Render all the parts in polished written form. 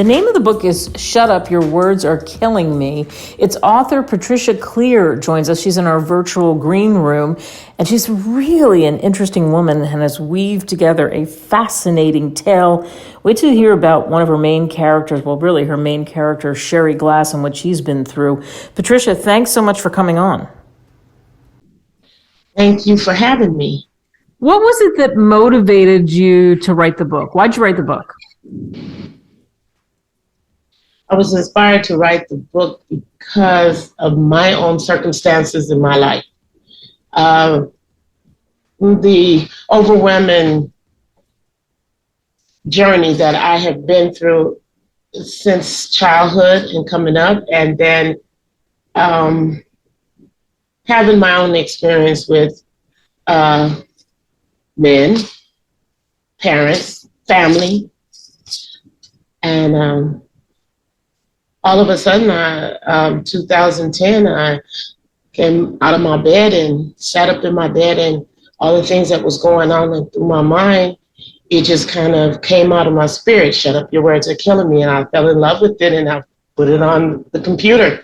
The name of the book is Shut Up, Your Words Are Killing Me. Its author, Patricia Cleare, joins us. She's in our virtual green room, and she's really an interesting woman and has weaved together a fascinating tale. Wait till you hear about one of her main characters, well, really her main character, Sherry Glass, and what she's been through. Patricia, thanks so much for coming on. Thank you for having me. What was it that motivated you to write the book? Why'd you write the book? I was inspired to write the book because of my own circumstances in my life. The overwhelming journey that I have been through since childhood and coming up, and then having my own experience with men, parents, family, and all of a sudden, 2010, I came out of my bed and sat up in my bed, and all the things that was going on through my mind, it just kind of came out of my spirit. Shut up, your words are killing me. And I fell in love with it, and I put it on the computer.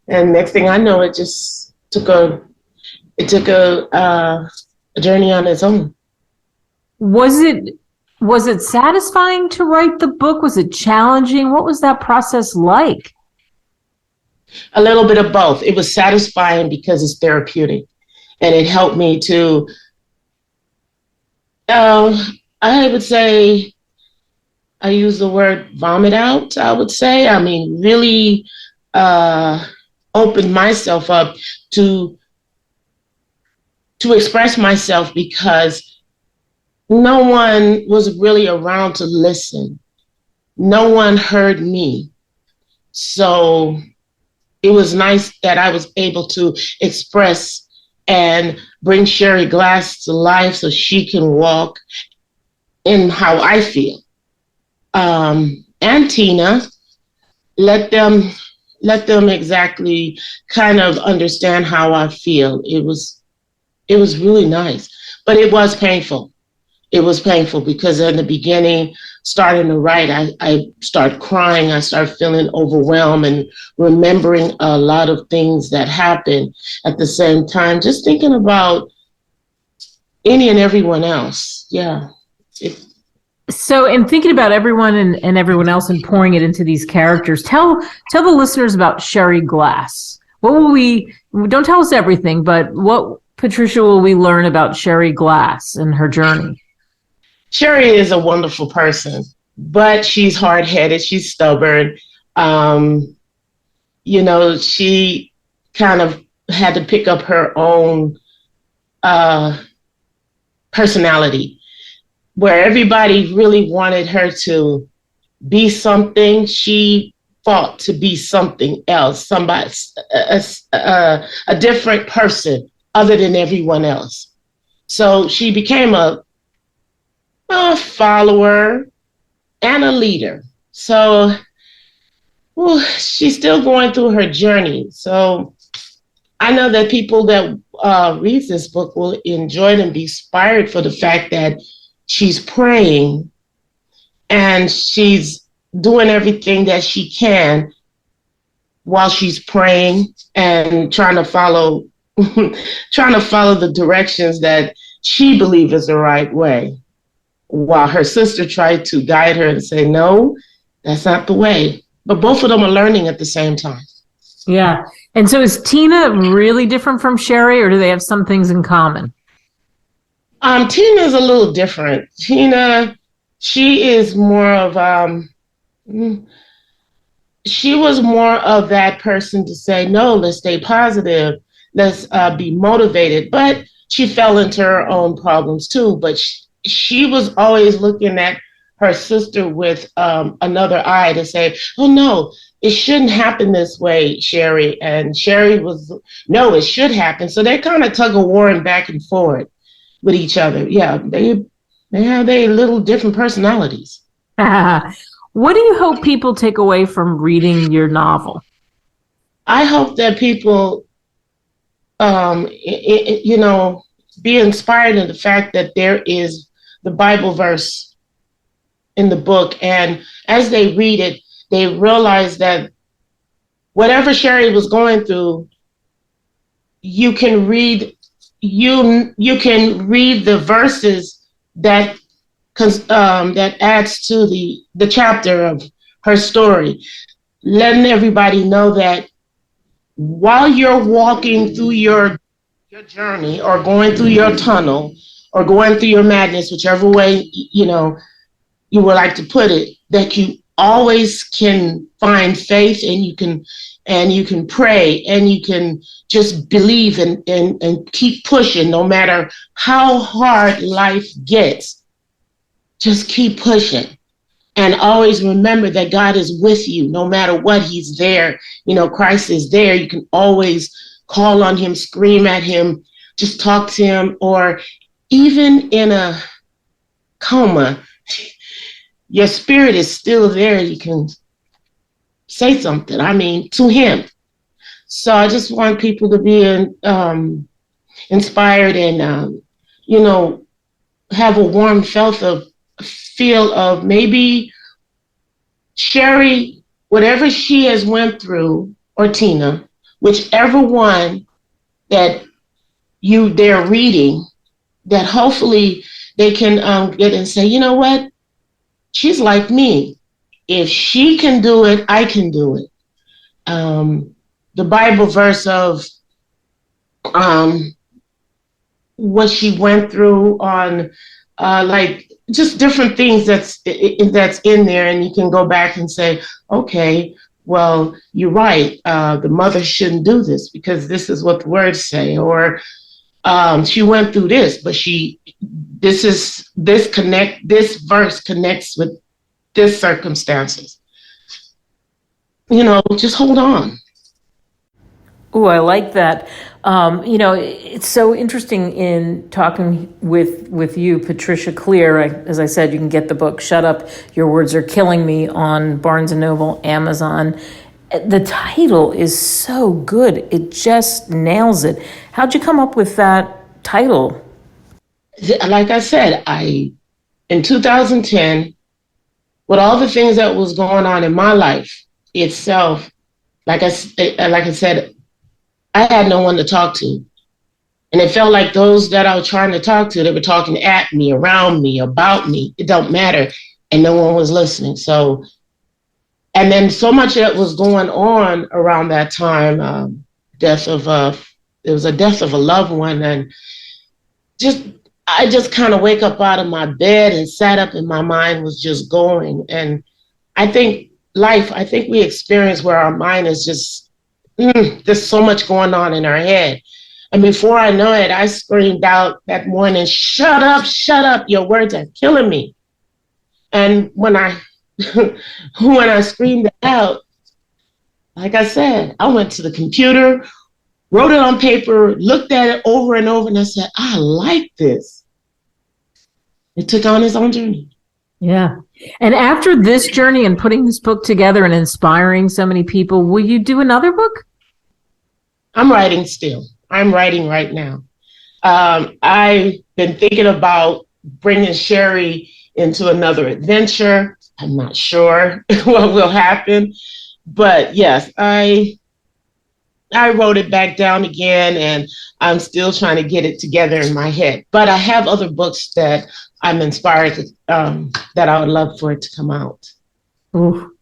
And next thing I know, it just took a journey on its own. Was it satisfying to write the book? Was it challenging? What was that process like? A little bit of both. It was satisfying because it's therapeutic, and it helped me to, I would say, I use the word vomit out, I would say. I mean, really open myself up to express myself, because no one was really around to listen. No one heard me. So it was nice that I was able to express and bring Sherry Glass to life so she can walk in how I feel. And Tina, let them exactly kind of understand how I feel. It was really nice, but it was painful. It was painful because in the beginning, starting to write, I started crying. I started feeling overwhelmed and remembering a lot of things that happened at the same time, just thinking about any and everyone else. Yeah. So in thinking about everyone and everyone else and pouring it into these characters, tell the listeners about Sherry Glass. Don't tell us everything, but what, Patricia, will we learn about Sherry Glass and her journey? Sherry is a wonderful person, but she's hard-headed. She's stubborn. She kind of had to pick up her own personality, where everybody really wanted her to be something. She fought to be something else, somebody, a different person other than everyone else. So she became a follower and a leader. So she's still going through her journey. So I know that people that read this book will enjoy it and be inspired for the fact that she's praying and she's doing everything that she can while she's praying and trying to follow the directions that she believes is the right way, while her sister tried to guide her and say, no, that's not the way. But both of them are learning at the same time. Yeah. And so is Tina really different from Sherry, or do they have some things in common? Tina is a little different. Tina, she is more of, she was more of that person to say, no, let's stay positive. Let's be motivated. But she fell into her own problems too. But she was always looking at her sister with another eye to say, oh, no, it shouldn't happen this way, Sherry. And Sherry was, no, it should happen. So they kind of tug of war back and forth with each other. Yeah, they have their little different personalities. What do you hope people take away from reading your novel? I hope that people, be inspired in the fact that there is the Bible verse in the book. And as they read it, they realize that whatever Sherry was going through, you can read you can read the verses that that adds to the chapter of her story, letting everybody know that while you're walking through your journey or going through your tunnel or going through your madness, whichever way you would like to put it, that you always can find faith, and you can pray, and you can just believe and keep pushing no matter how hard life gets. Just keep pushing. And always remember that God is with you no matter what. He's there. Christ is there. You can always call on him, scream at him, just talk to him, or even in a coma, your spirit is still there. You can say something, to him. So I just want people to be inspired and, have a warm feel of maybe Sherry, whatever she has went through, or Tina, whichever one that they're reading, that hopefully they can get and say, you know what? She's like me. If she can do it, I can do it. The Bible verse of what she went through on like just different things that's in there, and you can go back and say, okay, well, you're right. The mother shouldn't do this because this is what the words say, or she went through this, but this verse connects with this circumstances. Just hold on. Oh, I like that. It's so interesting in talking with you, Patricia Cleare. As I said, you can get the book "Shut Up, Your Words Are Killing Me" on Barnes and Noble, Amazon. The title is so good; it just nails it. How'd you come up with that title? Like I said, in 2010, with all the things that was going on in my life itself, like I said, I had no one to talk to. And it felt like those that I was trying to talk to, they were talking at me, around me, about me. It don't matter. And no one was listening. So, and then so much that was going on around that time, it was a death of a loved one. And I just kind of wake up out of my bed and sat up and my mind was just going. And I think we experience where our mind is just, there's so much going on in our head. And before I know it, I screamed out that morning, shut up, your words are killing me. And when I screamed it out, like I said, I went to the computer, wrote it on paper, looked at it over and over, and I said, I like this. It took on its own journey. Yeah. And after this journey and putting this book together and inspiring so many people, will you do another book? I'm writing still. I'm writing right now. I've been thinking about bringing Sherry into another adventure. I'm not sure what will happen, but yes, I wrote it back down again, and I'm still trying to get it together in my head. But I have other books that I'm inspired that I would love for it to come out. Ooh,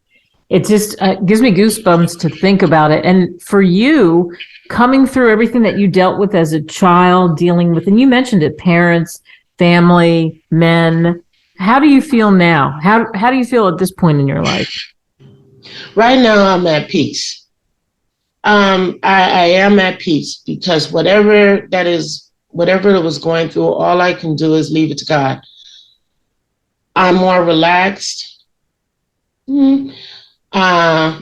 it just gives me goosebumps to think about it. And for you, coming through everything that you dealt with as a child, dealing with, and you mentioned it, parents, family, men, how do you feel now? How do you feel at this point in your life? Right now, I'm at peace. I am at peace because whatever it was going through, all I can do is leave it to God. I'm more relaxed, a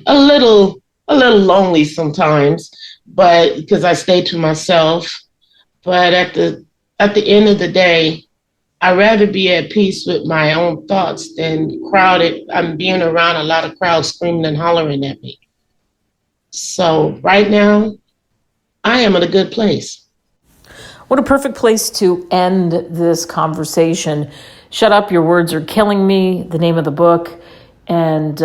little lonely sometimes, but because I stay to myself. But at the end of the day, I'd rather be at peace with my own thoughts than crowded. I'm being around a lot of crowds screaming and hollering at me. So right now, I am in a good place. What a perfect place to end this conversation. Shut Up, Your Words Are Killing Me, the name of the book. And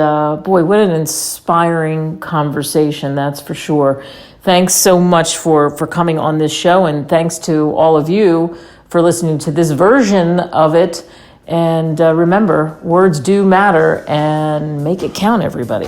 boy, what an inspiring conversation, that's for sure. Thanks so much for coming on this show, and thanks to all of you for listening to this version of it. And remember, words do matter, and make it count, everybody.